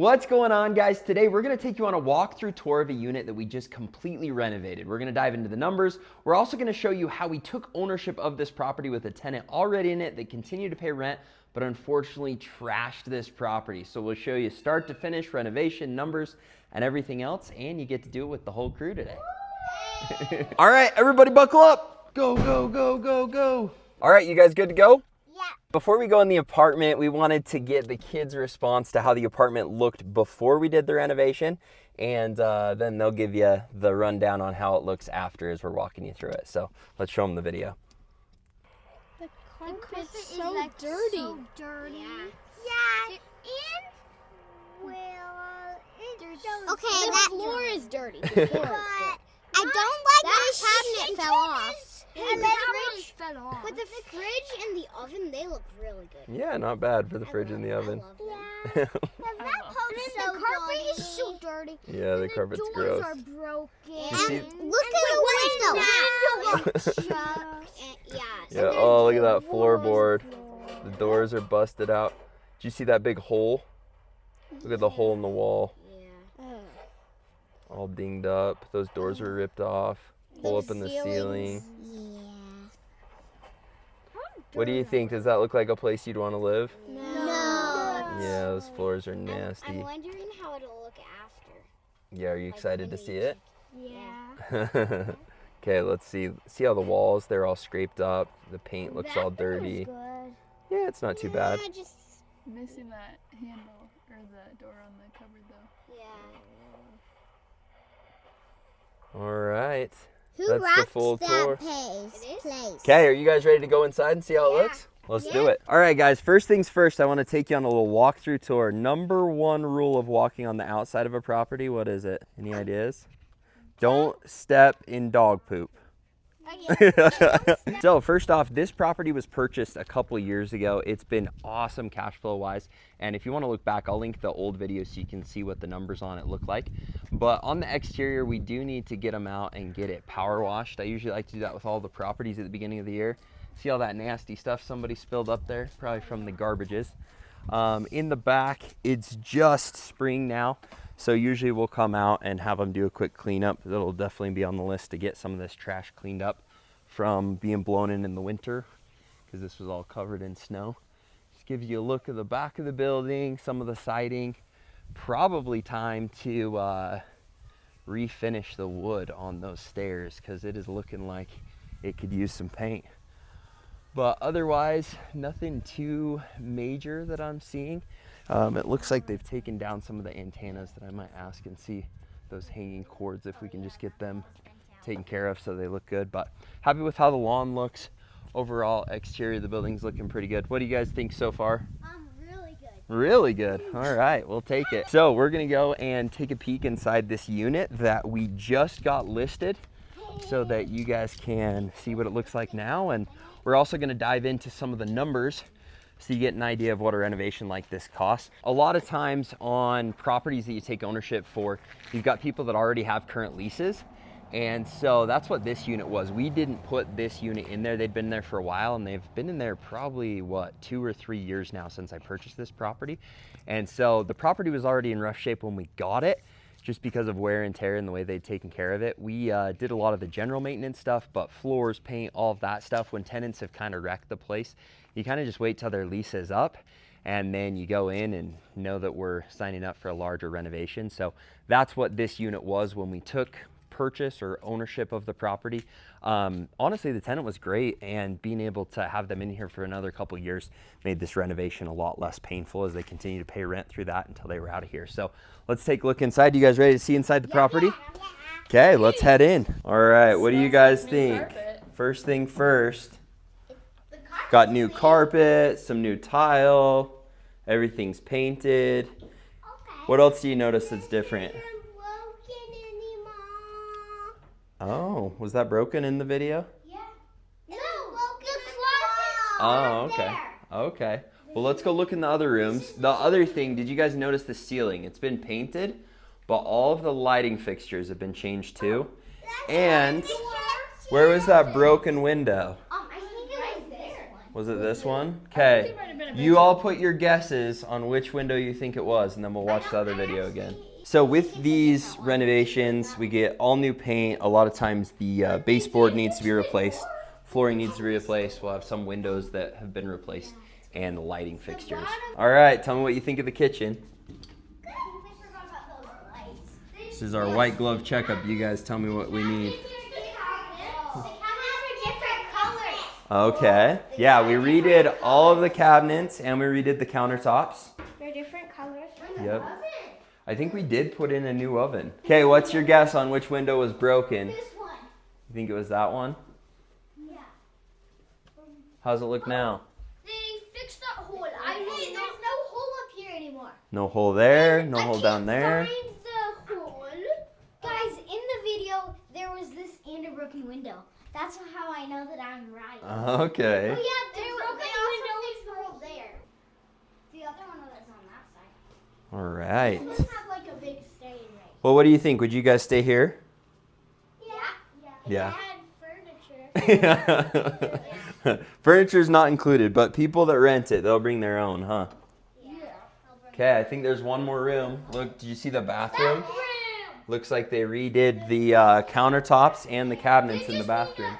What's going on, guys? Today we're going to take you on a walkthrough tour of a unit that we just completely renovated. We're going to dive into the numbers. We're also going to show you how we took ownership of this property with a tenant already in it that continued to pay rent, but unfortunately trashed this property. So we'll show you start to finish, renovation, numbers, and everything else, and you get to do it with the whole crew today. All right, everybody buckle up. Go, go, go, go, go. All right, you guys good to go? Before we go in the apartment, we wanted to get the kids' response to how the apartment looked before we did the renovation, and then they'll give you the rundown on how it looks after as we're walking you through it. So let's show them the video. The carpet's so dirty. So dirty. Yeah. And well, it's so okay, the floor is dirty. The floor is dirty. I don't like this cabinet fell off. And the fridge fell off. But the fridge and the oven, they look really good. Yeah, not bad for the fridge and the oven. Yeah. The carpet is so dirty. Yeah, the carpet's gross. The doors are broken. Look at the window. Yeah, oh, look at that floorboard. The doors are busted out. Did you see that big hole? Look at the hole in the wall. Yeah. All dinged up. Those doors were ripped off. Hole up in the ceiling. Yeah. What do you think? Does that look like a place you'd want to live? No. Yeah, those floors are nasty. I'm wondering how it'll look after. Yeah, are you excited to see it? Yeah. Okay, let's see. See how the walls, they're all scraped up. The paint looks all dirty. Yeah, it's not too bad. Just missing that handle or the door on the cupboard though. yeah. All right. Who That's the rocks full tour. that place? Okay, are you guys ready to go inside and see how it looks? Let's do it. All right, guys, first things first, I want to take you on a little walkthrough tour. Number one rule of walking on the outside of a property, what is it? Any ideas? Don't step in dog poop. So first off, this property was purchased a couple years ago. It's been awesome cash flow wise, and if you want to look back, I'll link the old video so you can see what the numbers on it look like. But on the exterior, we do need to get them out and get it power washed. I usually like to do that with all the properties at the beginning of the year. See all that nasty stuff somebody spilled up there, probably from the garbages. In the back, it's just spring now, so usually we'll come out and have them do a quick cleanup. It'll definitely be on the list to get some of this trash cleaned up from being blown in the winter, because this was all covered in snow. Just gives you a look at the back of the building, some of the siding. Probably time to refinish the wood on those stairs, because it is looking like it could use some paint. But otherwise, nothing too major that I'm seeing. It looks like they've taken down some of the antennas that I might ask and see those hanging cords, if we can just get them taken care of so they look good. But happy with how the lawn looks. Overall exterior of the building's looking pretty good. What do you guys think so far? Really good. Really good. All right, we'll take it. So we're gonna go and take a peek inside this unit that we just got listed so that you guys can see what it looks like now. And we're also gonna dive into some of the numbers so you get an idea of what a renovation like this costs. A lot of times on properties that you take ownership for, you've got people that already have current leases. And so that's what this unit was. We didn't put this unit in there. They'd been there for a while, and they've been in there probably, what, 2 or 3 years now since I purchased this property. And so the property was already in rough shape when we got it, just because of wear and tear and the way they'd taken care of it. We did a lot of the general maintenance stuff, but floors, paint, all of that stuff, when tenants have kind of wrecked the place, you kind of just wait till their lease is up, and then you go in and know that we're signing up for a larger renovation. So that's what this unit was when we took purchase or ownership of the property. Honestly, the tenant was great, and being able to have them in here for another couple of years made this renovation a lot less painful as they continue to pay rent through that until they were out of here. So let's take a look inside. You guys ready to see inside the property? Okay, let's head in. All right, what do you guys think? First thing first, got new carpet, some new tile, everything's painted. What else do you notice that's different? Oh, was that broken in the video? Yeah. No, the closet. Oh, okay. Okay. Well, let's go look in the other rooms. The other thing, did you guys notice the ceiling? It's been painted, but all of the lighting fixtures have been changed too. And where was that broken window? I think it was there. Was it this one? Okay. You all put your guesses on which window you think it was, and then we'll watch the other video again. So with these renovations, we get all new paint. A lot of times the baseboard needs to be replaced. Flooring needs to be replaced. We'll have some windows that have been replaced and the lighting fixtures. All right, tell me what you think of the kitchen. This is our white glove checkup. You guys tell me what we need. Okay. Yeah, we redid all of the cabinets and we redid the countertops. They're different colors. Yep. I think we did put in a new oven. Okay, what's your guess on which window was broken? This one. You think it was that one? Yeah. How's it look now? They fixed that hole. There's no hole up here anymore. No hole there, no hole down there. Find the hole. Guys, in the video, there was this and a broken window. That's how I know that I'm right. Okay. Oh yeah, they also fixed the hole there. The other one was on that side. All right. It doesn't have like a big stain right. Well, what do you think? Would you guys stay here? Yeah. Yeah. It had furniture. Furniture's not included, but people that rent it, they'll bring their own, huh? Yeah. Okay, I think there's one more room. Look, did you see the bathroom? Looks like they redid the countertops and the cabinets in the bathroom.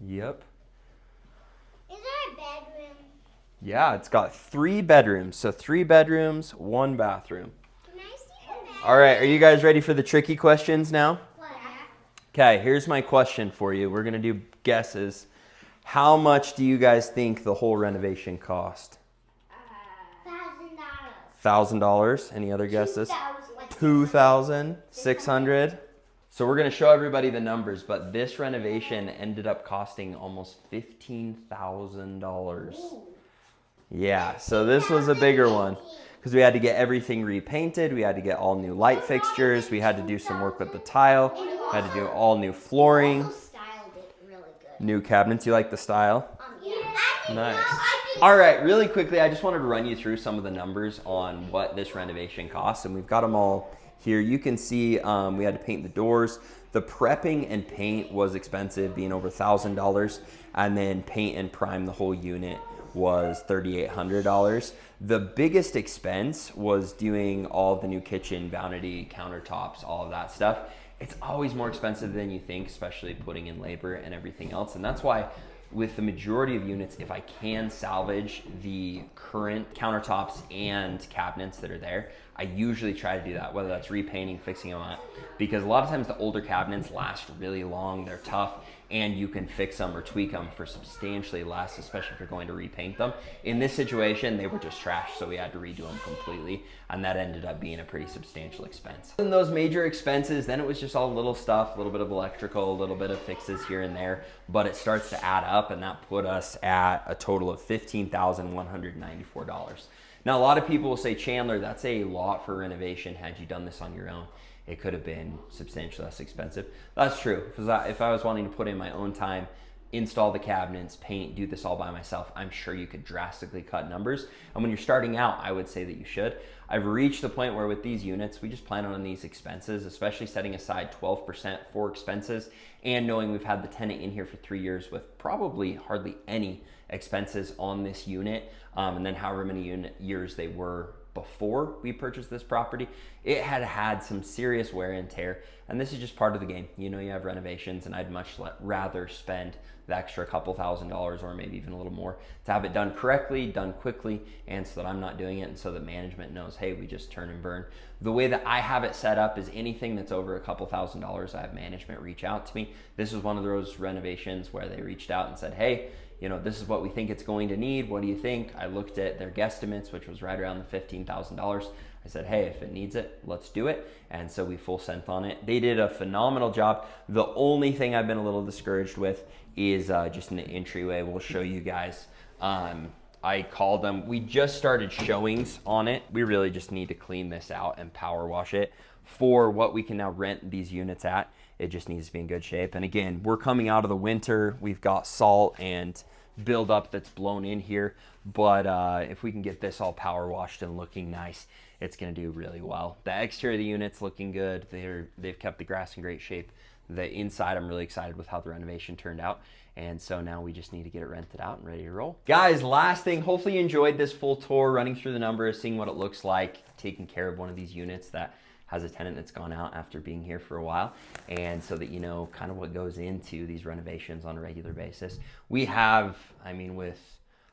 Yep. Is there a bedroom? Yeah, it's got 3 bedrooms. So 3 bedrooms, 1 bathroom. Can I see the bedroom? All right, are you guys ready for the tricky questions now? What? Okay, here's my question for you. We're going to do guesses. How much do you guys think the whole renovation cost? $1,000. $1,000? Any other guesses? 2,000. $2,600. So we're going to show everybody the numbers, but this renovation ended up costing almost $15,000. Yeah, so this was a bigger one because we had to get everything repainted. We had to get all new light fixtures. We had to do some work with the tile. We had to do all new flooring. Styled it really good. New cabinets. You like the style? Yeah. Nice. All right, really quickly, I just wanted to run you through some of the numbers on what this renovation costs, and we've got them all here. You can see we had to paint the doors. The prepping and paint was expensive, being over $1,000, and then paint and prime the whole unit was $3,800. The biggest expense was doing all of the new kitchen, vanity, countertops, all of that stuff. It's always more expensive than you think, especially putting in labor and everything else, and that's why with the majority of units, if I can salvage the current countertops and cabinets that are there, I usually try to do that, whether that's repainting, fixing them up, because a lot of times the older cabinets last really long, they're tough, and you can fix them or tweak them for substantially less, especially if you're going to repaint them. In this situation, they were just trash, so we had to redo them completely, and that ended up being a pretty substantial expense. And those major expenses, then it was just all little stuff, a little bit of electrical, a little bit of fixes here and there, but it starts to add up, and that put us at a total of $15,194. Now, a lot of people will say, Chandler, that's a lot for renovation. Had you done this on your own, it could have been substantially less expensive. That's true. If I was wanting to put in my own time, install the cabinets, paint, do this all by myself, I'm sure you could drastically cut numbers. And when you're starting out, I would say that you should. I've reached the point where with these units, we just plan on these expenses, especially setting aside 12% for expenses and knowing we've had the tenant in here for 3 years with probably hardly any expenses on this unit, and then however many years they were before we purchased this property, it had had some serious wear and tear, and this is just part of the game. You know, you have renovations, and I'd much rather spend the extra couple $1,000s or maybe even a little more to have it done correctly, done quickly, and so that I'm not doing it, and so that management knows, hey, we just turn and burn. The way that I have it set up is anything that's over a couple $1,000s, I have management reach out to me. This is one of those renovations where they reached out and said, hey, you know, this is what we think it's going to need. What do you think? I looked at their guesstimates, which was right around the $15,000. I said, hey, if it needs it, let's do it. And so we full sent on it. They did a phenomenal job. The only thing I've been a little discouraged with is just in the entryway. We'll show you guys. I called them. We just started showings on it. We really just need to clean this out and power wash it for what we can now rent these units at. It just needs to be in good shape. And again, we're coming out of the winter. We've got salt and buildup that's blown in here. But if we can get this all power washed and looking nice, it's gonna do really well. The exterior of the unit's looking good. They've kept the grass in great shape. The inside, I'm really excited with how the renovation turned out. And so now we just need to get it rented out and ready to roll. Guys, last thing, hopefully you enjoyed this full tour, running through the numbers, seeing what it looks like, taking care of one of these units that has a tenant that's gone out after being here for a while, and so that you know kind of what goes into these renovations on a regular basis. We have, I mean, with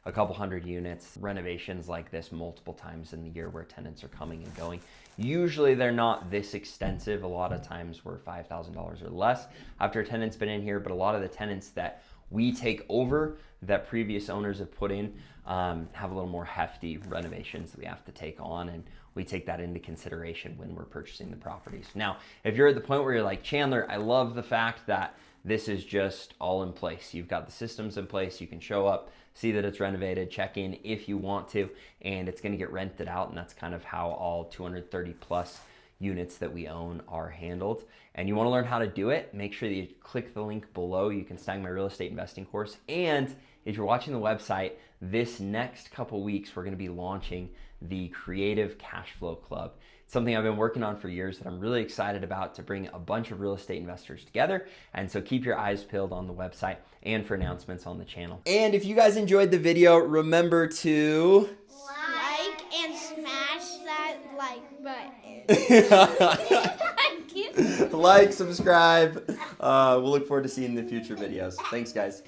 a couple hundred units, renovations like this multiple times in the year where tenants are coming and going. Usually they're not this extensive. A lot of times we're $5,000 or less after a tenant's been in here, but a lot of the tenants that we take over that previous owners have put in have a little more hefty renovations that we have to take on, and we take that into consideration when we're purchasing the properties. Now, if you're at the point where you're like, Chandler, I love the fact that this is just all in place. You've got the systems in place. You can show up, see that it's renovated, check in if you want to, and it's gonna get rented out, and that's kind of how all 230 plus units that we own are handled. And you wanna learn how to do it, make sure that you click the link below. You can snag my real estate investing course. And if you're watching the website, this next couple weeks, we're gonna be launching the Creative Cash Flow Club. It's something I've been working on for years that I'm really excited about, to bring a bunch of real estate investors together. And so keep your eyes peeled on the website and for announcements on the channel. And if you guys enjoyed the video, remember to Like and smash that like button. like, subscribe. We'll look forward to seeing the future videos. Thanks, guys.